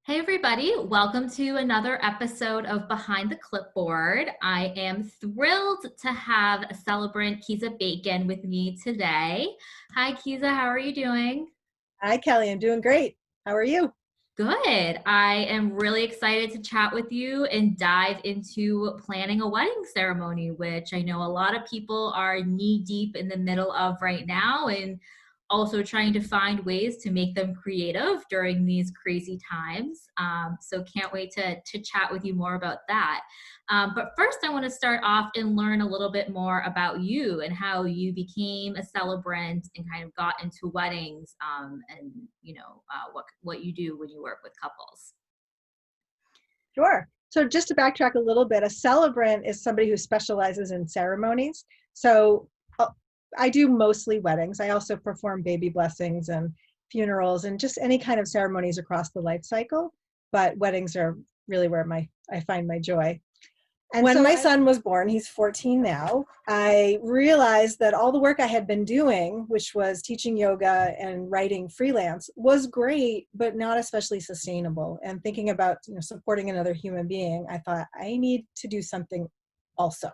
Hey everybody, welcome to another episode of Behind the Clipboard. I am thrilled to have Celebrant Kezia Bacon with me today. Hi Kezia, how are you doing? Hi, Kelly. I'm doing great. How are you? Good. I am really excited to chat with you and dive into planning a wedding ceremony, which I know a lot of people are knee deep in the middle of right now, and also trying to find ways to make them creative during these crazy times. So can't wait to chat with you more about that. But first, I want to start off and learn a little bit more about you and how you became a celebrant and kind of got into weddings, and what you do when you work with couples. Sure. So just to backtrack a little bit, a celebrant is somebody who specializes in ceremonies. So I do mostly weddings. I also perform baby blessings and funerals and just any kind of ceremonies across the life cycle. But weddings are really where I find my joy. And when my son was born, he's 14 now, I realized that all the work I had been doing, which was teaching yoga and writing freelance, was great, but not especially sustainable. And thinking about supporting another human being, I thought I need to do something also.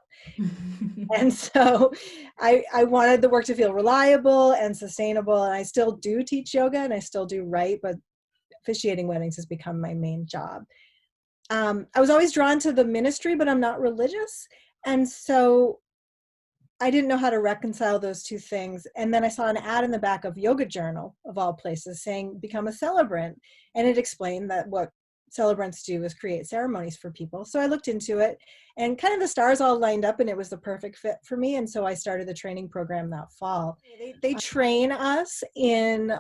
And so I wanted the work to feel reliable and sustainable. And I still do teach yoga and I still do write, but officiating weddings has become my main job. I was always drawn to the ministry, but I'm not religious. And so I didn't know how to reconcile those two things. And then I saw an ad in the back of Yoga Journal, of all places, saying, become a celebrant. And it explained that what celebrants do is create ceremonies for people. So I looked into it and kind of the stars all lined up and it was the perfect fit for me. And so I started the training program that fall. They train us in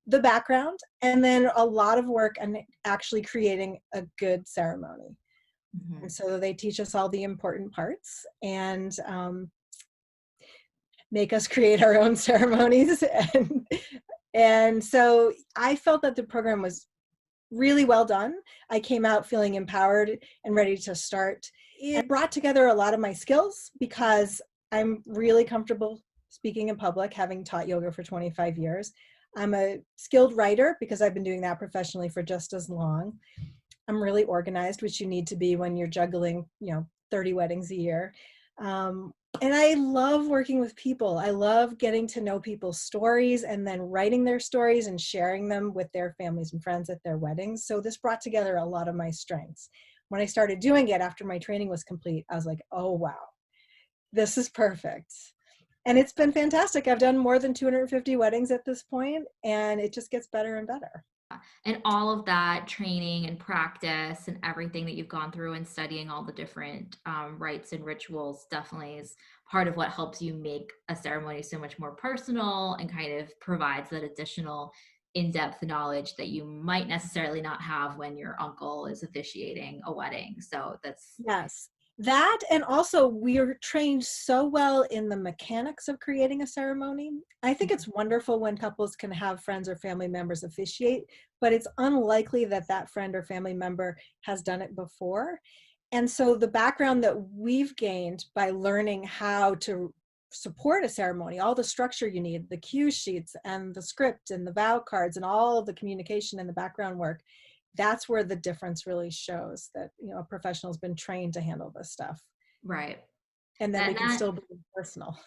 the background and then a lot of work and actually creating a good ceremony. Mhm. And so they teach us all the important parts and make us create our own ceremonies. And so I felt that the program was really well done. I came out feeling empowered and ready to start. It brought together a lot of my skills because I'm really comfortable speaking in public, having taught yoga for 25 years. I'm a skilled writer because I've been doing that professionally for just as long. I'm really organized, which you need to be when you're juggling, 30 weddings a year. And I love working with people. I love getting to know people's stories and then writing their stories and sharing them with their families and friends at their weddings. So this brought together a lot of my strengths. When I started doing it after my training was complete, I was like, oh, wow, this is perfect. And it's been fantastic. I've done more than 250 weddings at this point, and it just gets better and better. And all of that training and practice and everything that you've gone through and studying all the different rites and rituals definitely is part of what helps you make a ceremony so much more personal and kind of provides that additional in-depth knowledge that you might necessarily not have when your uncle is officiating a wedding. So that's Yes. That, and also we're trained so well in the mechanics of creating a ceremony. I think it's wonderful when couples can have friends or family members officiate, but it's unlikely that that friend or family member has done it before. And so the background that we've gained by learning how to support a ceremony, all the structure you need, the cue sheets and the script and the vow cards and all of the communication and the background work, that's where the difference really shows that, a professional's been trained to handle this stuff. right. And then we And can that still be personal.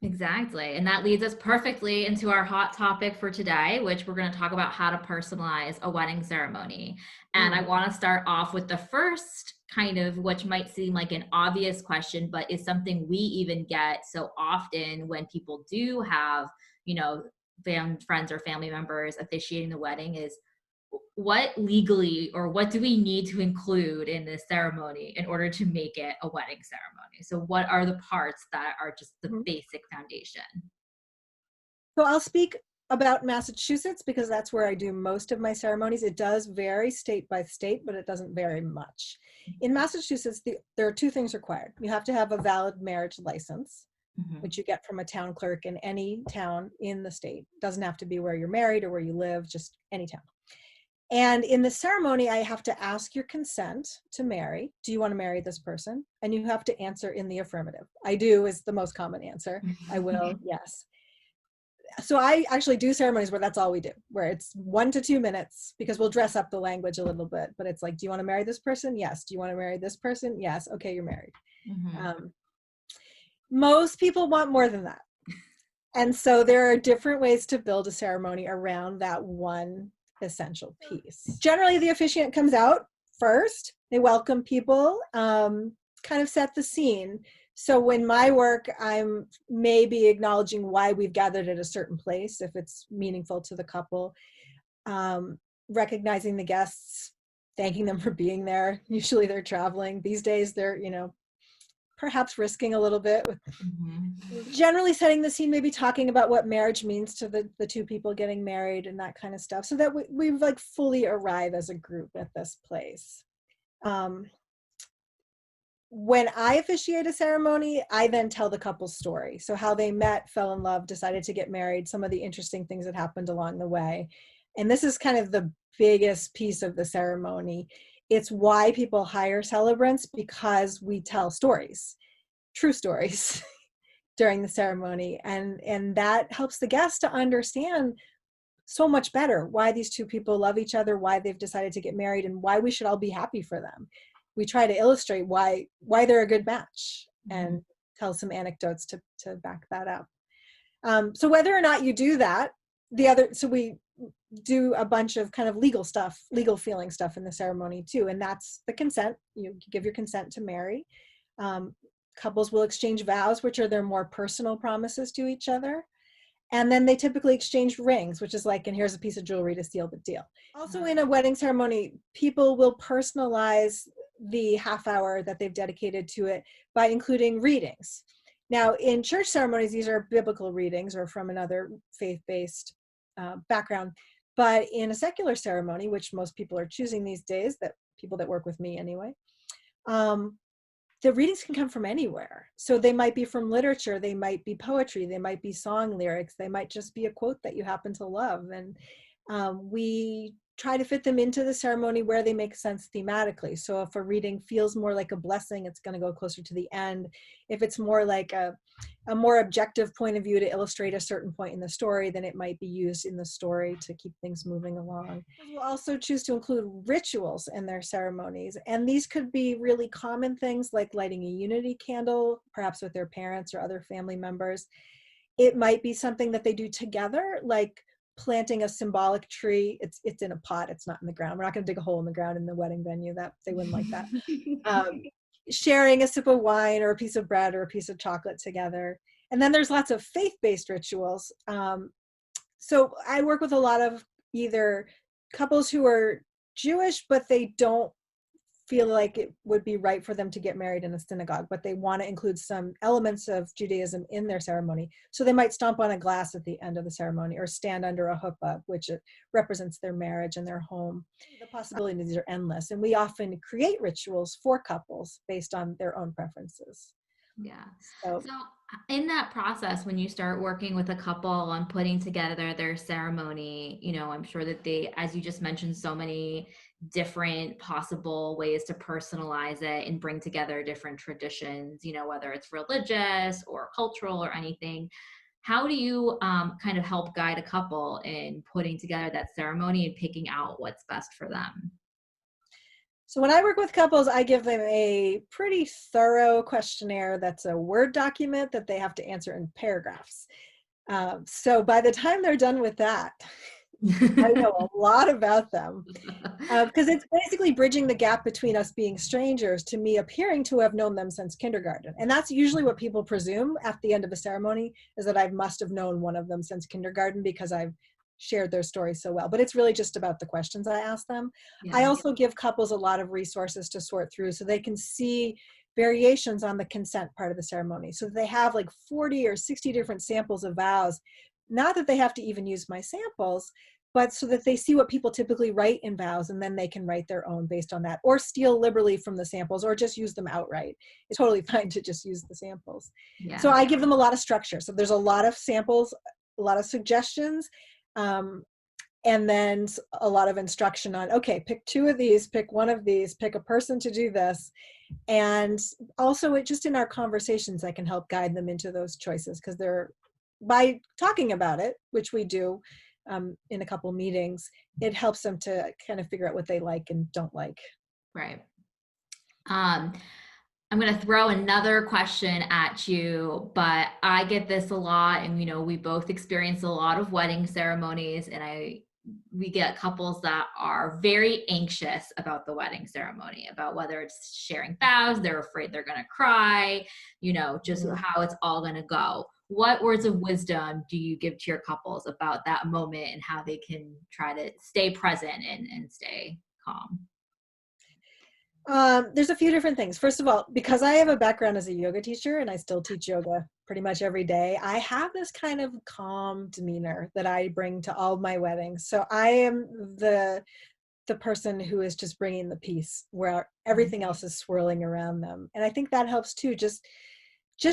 Exactly. And that leads us perfectly into our hot topic for today, which we're going to talk about how to personalize a wedding ceremony. And I want to start off with the first kind of, which might seem like an obvious question, but is something we even get so often when people do have, friends or family members officiating the wedding is, what legally or what do we need to include in this ceremony in order to make it a wedding ceremony? So what are the parts that are just the Mhm. basic foundation? So I'll speak about Massachusetts because that's where I do most of my ceremonies. It does vary state by state, but it doesn't vary much. In Massachusetts, there are two things required. You have to have a valid marriage license, Mhm. which you get from a town clerk in any town in the state. Doesn't have to be where you're married or where you live, just any town. And in the ceremony, I have to ask your consent to marry. Do you want to marry this person? And you have to answer in the affirmative. I do is the most common answer. I will, yes. So I actually do ceremonies where that's all we do, where it's 1 to 2 minutes, because we'll dress up the language a little bit, but it's like, do you want to marry this person? Yes. Do you want to marry this person? Yes. Okay, you're married. Mm-hmm. Most people want more than that. And so there are different ways to build a ceremony around that one essential piece. Generally, the officiant comes out first. They welcome people, kind of set the scene. So when my work, I'm maybe acknowledging why we've gathered at a certain place, if it's meaningful to the couple, recognizing the guests, thanking them for being there. Usually they're traveling. These days they're, perhaps risking a little bit with Mm-hmm. generally setting the scene, maybe talking about what marriage means to the two people getting married and that kind of stuff, so that we like fully arrive as a group at this place. When I officiate a ceremony, I then tell the couple's story. So how they met, fell in love, decided to get married, some of the interesting things that happened along the way. And this is kind of the biggest piece of the ceremony. It's why people hire celebrants, because we tell stories, true stories, during the ceremony. And that helps the guests to understand so much better why these two people love each other, why they've decided to get married, and why we should all be happy for them. We try to illustrate why they're a good match, and tell some anecdotes to back that up. So whether or not you do that, so we do a bunch of kind of legal feeling stuff in the ceremony too. And that's the consent. You give your consent to marry. Couples will exchange vows, which are their more personal promises to each other. And then they typically exchange rings, which is like, and here's a piece of jewelry to seal the deal. Also in a wedding ceremony, people will personalize the half hour that they've dedicated to it by including readings. Now, in church ceremonies, these are biblical readings or from another faith-based background. But in a secular ceremony, which most people are choosing these days, that people that work with me anyway, the readings can come from anywhere. So they might be from literature, they might be poetry, they might be song lyrics, they might just be a quote that you happen to love. And we try to fit them into the ceremony where they make sense thematically. So if a reading feels more like a blessing, it's going to go closer to the end. If it's more like a more objective point of view to illustrate a certain point in the story, then it might be used in the story to keep things moving along. We'll also choose to include rituals in their ceremonies. And these could be really common things like lighting a unity candle, perhaps with their parents or other family members. It might be something that they do together, like planting a symbolic tree. It's in a pot, it's not in the ground. We're not going to dig a hole in the ground in the wedding venue. That they wouldn't like that. Sharing a sip of wine or a piece of bread or a piece of chocolate together. And then there's lots of faith-based rituals. So I work with a lot of either couples who are Jewish, but they don't feel like it would be right for them to get married in a synagogue, but they want to include some elements of Judaism in their ceremony. So they might stomp on a glass at the end of the ceremony or stand under a huppah, which represents their marriage and their home. The possibilities are endless. And we often create rituals for couples based on their own preferences. Yeah. So So in that process, when you start working with a couple on putting together their ceremony, I'm sure that they, as you just mentioned, so many different possible ways to personalize it and bring together different traditions, whether it's religious or cultural or anything. How do you kind of help guide a couple in putting together that ceremony and picking out what's best for them? So when I work with couples, I give them a pretty thorough questionnaire that's a Word document that they have to answer in paragraphs. So by the time they're done with that, I know a lot about them, because it's basically bridging the gap between us being strangers to me appearing to have known them since kindergarten. And that's usually what people presume at the end of a ceremony, is that I must have known one of them since kindergarten because I've shared their story so well. But it's really just about the questions I ask them. Yeah. I also give couples a lot of resources to sort through so they can see variations on the consent part of the ceremony. So they have like 40 or 60 different samples of vows. Not that they have to even use my samples, but so that they see what people typically write in vows, and then they can write their own based on that, or steal liberally from the samples, or just use them outright. It's totally fine to just use the samples. Yeah. So I give them a lot of structure. So there's a lot of samples, a lot of suggestions, and then a lot of instruction on, okay, pick 2 of these, pick 1 of these, pick a person to do this. And also just in our conversations, I can help guide them into those choices, because they're by talking about it, which we do in a couple meetings, it helps them to kind of figure out what they like and don't like. Right. I'm going to throw another question at you, but I get this a lot, and we both experience a lot of wedding ceremonies, and we get couples that are very anxious about the wedding ceremony, about whether it's sharing vows, they're afraid they're going to cry, just how it's all going to go. What words of wisdom do you give to your couples about that moment and how they can try to stay present and stay calm? There's a few different things. First of all, because I have a background as a yoga teacher and I still teach yoga pretty much every day, I have this kind of calm demeanor that I bring to all my weddings. So I am the person who is just bringing the peace where everything else is swirling around them. And I think that helps too. Just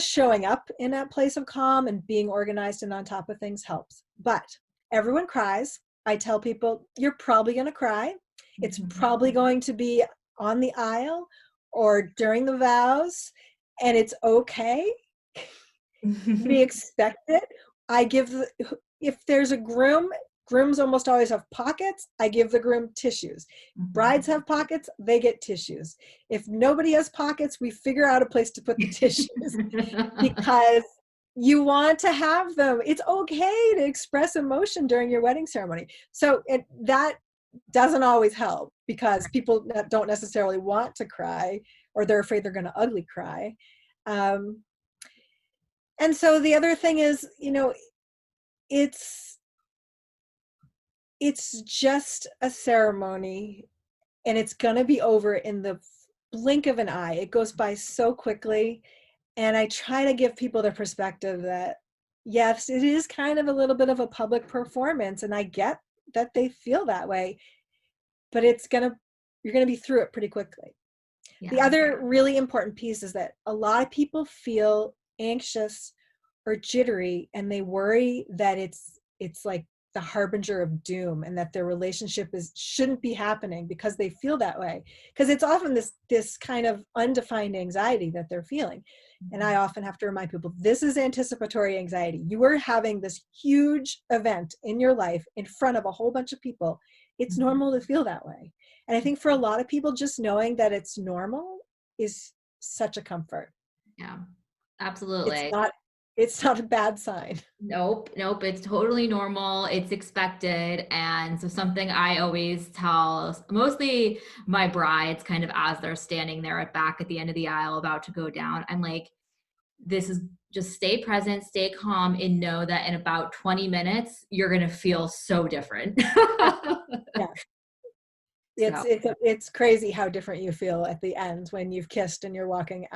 showing up in that place of calm and being organized and on top of things helps. But everyone cries. I tell people, you're probably going to cry. It's probably going to be on the aisle or during the vows, and it's okay. We expect it. If there's a groom, grooms almost always have pockets. I give the groom tissues. Brides have pockets, they get tissues. If nobody has pockets, we figure out a place to put the tissues because you want to have them. It's okay to express emotion during your wedding ceremony. So that doesn't always help because people don't necessarily want to cry, or they're afraid they're going to ugly cry. And so the other thing is, it's just a ceremony, and it's going to be over in the blink of an eye. It goes by so quickly. And I try to give people the perspective that, yes, it is kind of a little bit of a public performance, and I get that they feel that way, but you're going to be through it pretty quickly. Yeah. The other really important piece is that a lot of people feel anxious or jittery, and they worry that it's like the harbinger of doom, and that their relationship shouldn't be happening because they feel that way. Because it's often this kind of undefined anxiety that they're feeling. And I often have to remind people, this is anticipatory anxiety. You are having this huge event in your life in front of a whole bunch of people. It's normal to feel that way. And I think for a lot of people, just knowing that it's normal is such a comfort. Yeah, absolutely. It's not a bad sign. Nope. It's totally normal. It's expected. And so something I always tell mostly my brides kind of as they're standing there back at the end of the aisle about to go down, I'm like, this is just stay present, stay calm, and know that in about 20 minutes, you're going to feel so different. Yeah. It's crazy how different you feel at the end when you've kissed and you're walking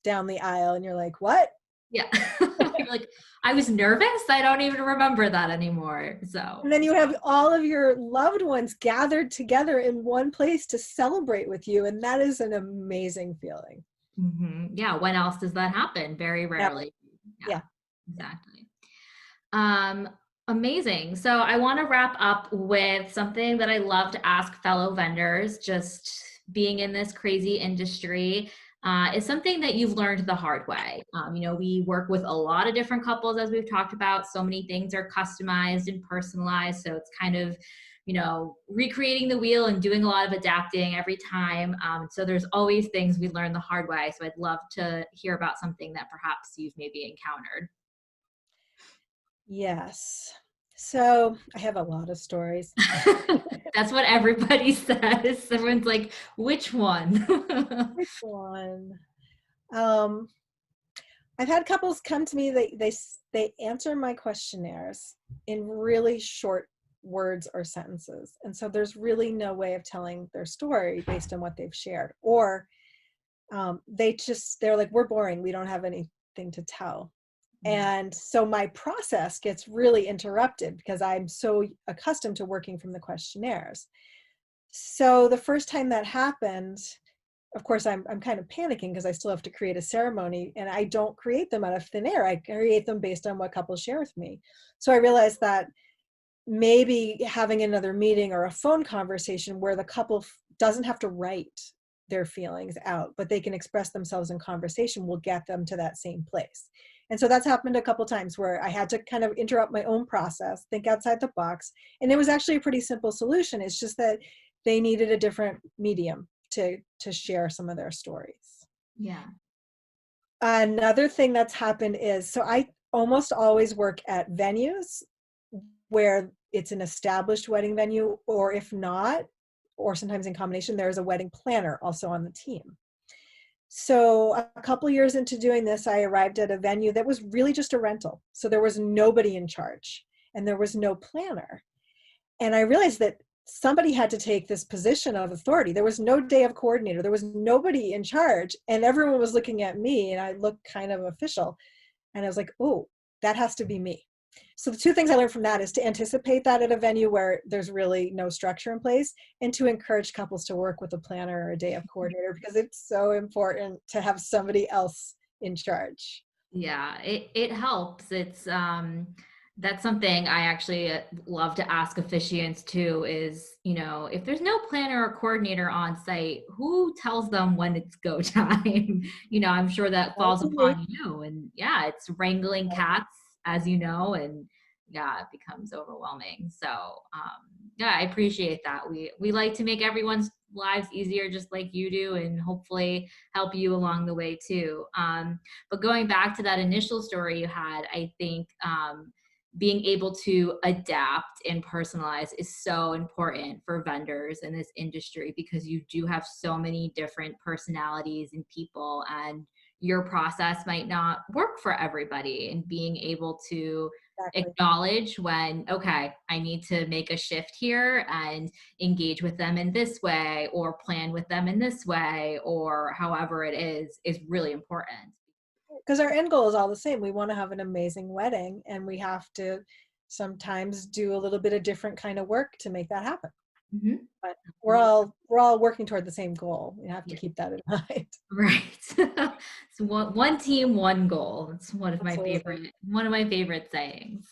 down the aisle and you're like, what? Yeah. You're like, I was nervous. I don't even remember that anymore. So. And then you have all of your loved ones gathered together in one place to celebrate with you. And that is an amazing feeling. Mm-hmm. Yeah. When else does that happen? Very rarely. Yeah. Exactly. Amazing. So I want to wrap up with something that I love to ask fellow vendors, just being in this crazy industry. Is something that you've learned the hard way. We work with a lot of different couples, as we've talked about. So many things are customized and personalized. So it's kind of, recreating the wheel and doing a lot of adapting every time. So there's always things we learn the hard way. So I'd love to hear about something that perhaps you've maybe encountered. Yes. So I have a lot of stories. That's what everybody says. Everyone's like, which one? Which one? I've had couples come to me, they answer my questionnaires in really short words or sentences. And so there's really no way of telling their story based on what they've shared. Or they're like, we're boring. We don't have anything to tell. And so my process gets really interrupted because I'm so accustomed to working from the questionnaires. So the first time that happened, of course, I'm kind of panicking because I still have to create a ceremony, and I don't create them out of thin air. I create them based on what couples share with me. So I realized that maybe having another meeting or a phone conversation where the couple doesn't have to write their feelings out, but they can express themselves in conversation will get them to that same place. And so that's happened a couple times where I had to kind of interrupt my own process, think outside the box. And it was actually a pretty simple solution. It's just that they needed a different medium to share some of their stories. Yeah. Another thing that's happened is, so I almost always work at venues where it's an established wedding venue, or if not, or sometimes in combination, there's a wedding planner also on the team. So a couple years into doing this, I arrived at a venue that was really just a rental. So there was nobody in charge and there was no planner. And I realized that somebody had to take this position of authority. There was no day of coordinator. There was nobody in charge. And everyone was looking at me and I looked kind of official. And I was like, oh, that has to be me. So the two things I learned from that is to anticipate that at a venue where there's really no structure in place, and to encourage couples to work with a planner or a day of coordinator, because it's so important to have somebody else in charge. Yeah, it helps. It's that's something I actually love to ask officiants too is, if there's no planner or coordinator on site, who tells them when it's go time? I'm sure that falls upon you. And yeah, it's wrangling cats, as you know, and yeah, it becomes overwhelming. So yeah, I appreciate that. We like to make everyone's lives easier just like you do, and hopefully help you along the way too. But going back to that initial story you had, I think being able to adapt and personalize is so important for vendors in this industry, because you do have so many different personalities and people, and your process might not work for everybody. And being able to Exactly. acknowledge when, okay, I need to make a shift here and engage with them in this way, or plan with them in this way, or however it is really important. Because our end goal is all the same. We want to have an amazing wedding, and we have to sometimes do a little bit of different kind of work to make that happen. Mhm. But we're all working toward the same goal. You have to Yeah. keep that in mind. Right. So one team, one goal. It's Absolutely. one of my favorite sayings.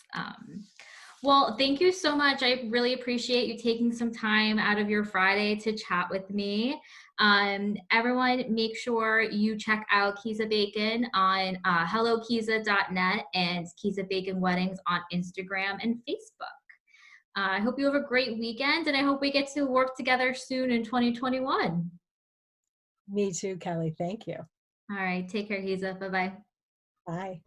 Well, thank you so much. I really appreciate you taking some time out of your Friday to chat with me. Everyone, make sure you check out Kezia Bacon on hellokezia.net and Kezia Bacon Weddings on Instagram and Facebook. I hope you have a great weekend, and I hope we get to work together soon in 2021. Me too, Kelly. Thank you. All right. Take care, Giza. Bye-bye. Bye.